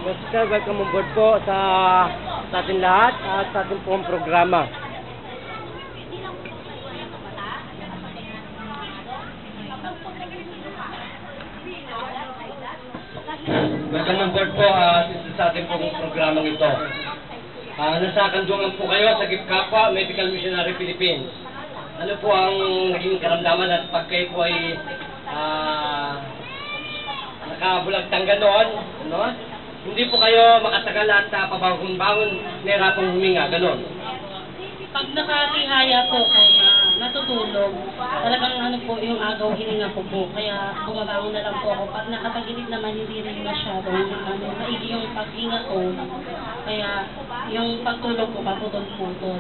Sir, welcome on board po sa ating lahat at sa ating pong programa. Welcome on board po sa ating pong programang ito. Nasa kandungan po kayo sa GIPCAPA Medical Missionary Philippines. Ano po ang naging karamdaman at pag kayo po ay nakabulagtang ganoon, no? Hindi po kayo makatagal at pabangon-bangon, nahirapang huminga, gano'n. Pag nakatihaya po ko na natutulog, talagang ano po yung agaw hininga ko po. Kaya bumabangon na lang po ako. Pag nakapagilid naman, hindi rin masyadong maigi yung paghinga ko. Kaya yung pagtulog ko, patutol-putol.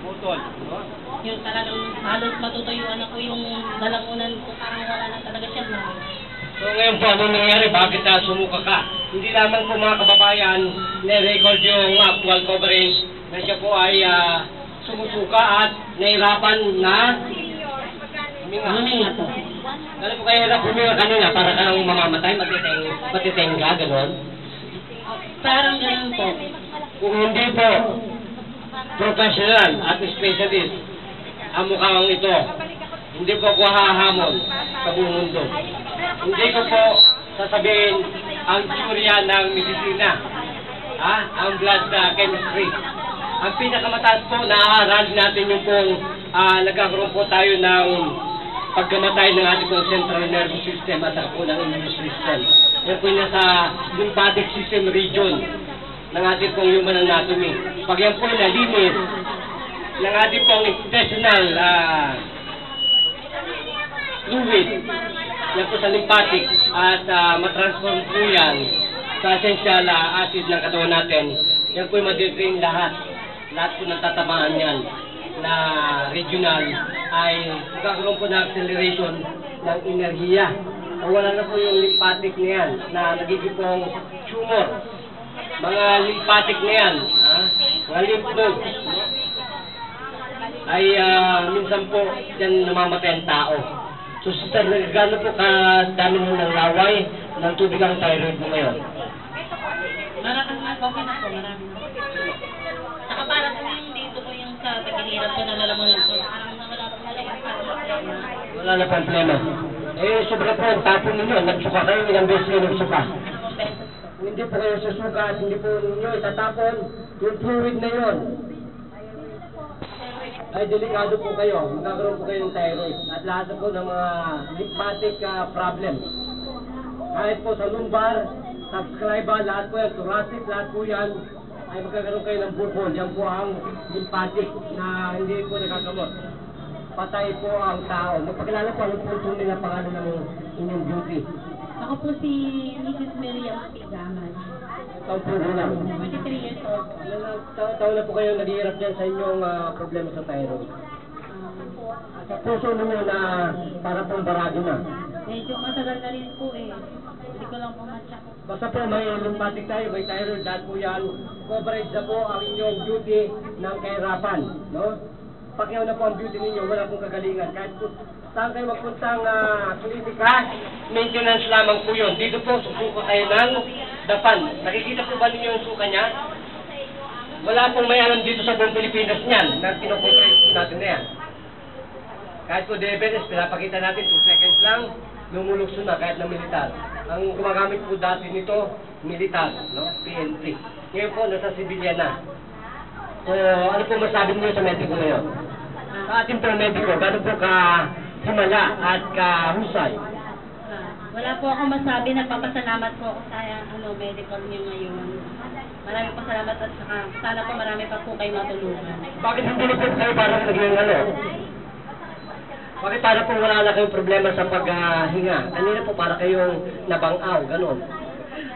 Putol, no? Yung talagang halos matutuyuan ako yung lalamunan ko, parang wala na talaga siya na. So ngayon po, ano nangyari? Bakit sumuka ka? Hindi lamang po mga kababayan, na-record yung actual coverage na siya po ay sumusuka at nahirapan na huminga po. Kala po kayo na huminga kanina para ka nang mamamatay, matitengga, gano'n? Parang gano'n po. Kung hindi po, professional at specialist ang mukhang ito, hindi po ako hahamon sa buong mundo. Hindi ko po sasabihin ang teorya ng medisina, ang blood chemistry. Ang pinakamataas po na aaral natin yung pong nagkakaroon po tayo ng pagkamatay ng ating pong central nervous system at saka po ng immune system. Yan po yung nasa lymphatic system region ng ating pong human anatomy. Pag yan po nalinis ng ating pong intestinal fluid, yan po sa lymphatic at matransform po yan sa essential acid ng katawan natin. Yan po yung madidrain lahat. Lahat po ng tatamaan yan na regional ay magkakaroon po ng acceleration ng enerhiya. Wala na po yung lymphatic na yan na nagiging pong tumor. Mga lymphatic na yan, mga lymph nodes, ay minsan po yan namamatay ang tao. So, sister, gano'n po kadami mo ng laway ng tubig ang thyroid mo ngayon? Maraming okay na po, maraming. Saka parang yung dito ko yung sa tagiliran ko na lalamunan ko, parang nawala po na yung problema. Wala na problema. Eh, sobra po ang tapon ninyo. Nagsuka kayo, ilang beses kayo nagsuka. Hindi po kayo susuka at hindi po ninyo itatapon. Yung fluid na yun ay delikado po kayo. Magkakaroon po kayo ng thyroid at lahat po ng mga lymphatic problem. Kahit po sa lumbar, subscriber, lahat po yan, thoracic, lahat po yan ay magkakaroon kayo ng bukol. Yan po ang lymphatic na hindi po nakakamot. Patay po ang tao. Magpakilala po ang punto nila pangalan ng inyong duty. Ako po si Mrs. Miriam Tigaman. Taon po lang. 23 years old. Taon na po kayo naghihirap dyan sa inyong problema sa thyroid. Sa puso ninyo na para pong barado na. Medyo matagal na rin po eh. Hindi ko lang po ma-check. Basta po may lymphatic tayo, may thyroid, lahat po yan. Coverage na po ang inyong duty ng kahirapan. No? Pakiyaw na po ang duty ninyo, wala pong kagalingan. Kahit po saan kayo magpuntang klinika, maintenance lamang po yun. Dito po, susuko tayo ng dapan. Nakikita po ba ninyo yung suka niya? Wala pong may alam dito sa buong Pilipinas niyan na pinocontrate po natin na yan. Kahit po diabetes, pinapakita natin 2 seconds lang, lumulukso na kahit na militar. Ang gumagamit po dati nito, militar, no? PNP. Ngayon po, nasa civilian na. So, ano po masabi niyo sa mediko ngayon? Sa ating pong mediko, gano'n po ka-himala at kahusay? Wala po ako masabi. Nagpapasalamat po ako sa medical niyo ngayon. Maraming pasalamat at saka sana po marami pa po kayo matulungan. Bakit hindi na po kayo parang naging ano? Bakit para po wala na kayong problema sa paghinga? Kanina po para kayong nabangaw, gano'n.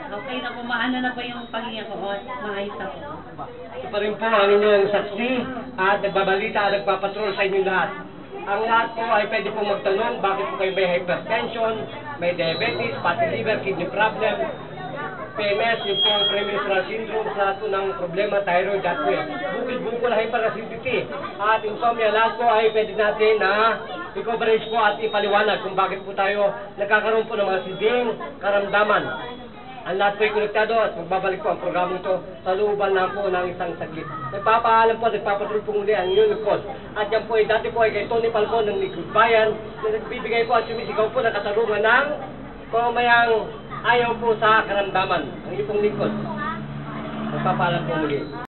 Okay na po, maano na po yung paghinga ko, maayos na po. Ito pa rin po ang inyong saksi at nagbabalita at nagpapatrol sa inyong lahat. Ang lahat po ay pwede pong magtanong bakit po kayo may hypertension, may diabetes, fatty liver, kidney problem, PMS, yung pong premenstrual syndrome, sa lahat po ng problema, thyroid, at bukol-bukol, hyperacidity, at insomnia, lahat po ay pwede natin na i-coverage po at ipaliwanag kung bakit po tayo nagkakaroon po ng mga siding karamdaman. Ang lahat po'y konektado at magbabalik po ang programang ito sa looban lang po ng isang saglit. Nagpapaalam po, nagpapatuloy po muli ang inyong lingkod. At yan po ay dati po ay kay Tony Falcon ng Bayan na nagbibigay po at sumisigaw po ng katarungan ng pamamayang ayaw po sa karamdaman. Ang iyong lingkod. Nagpapaalam po muli.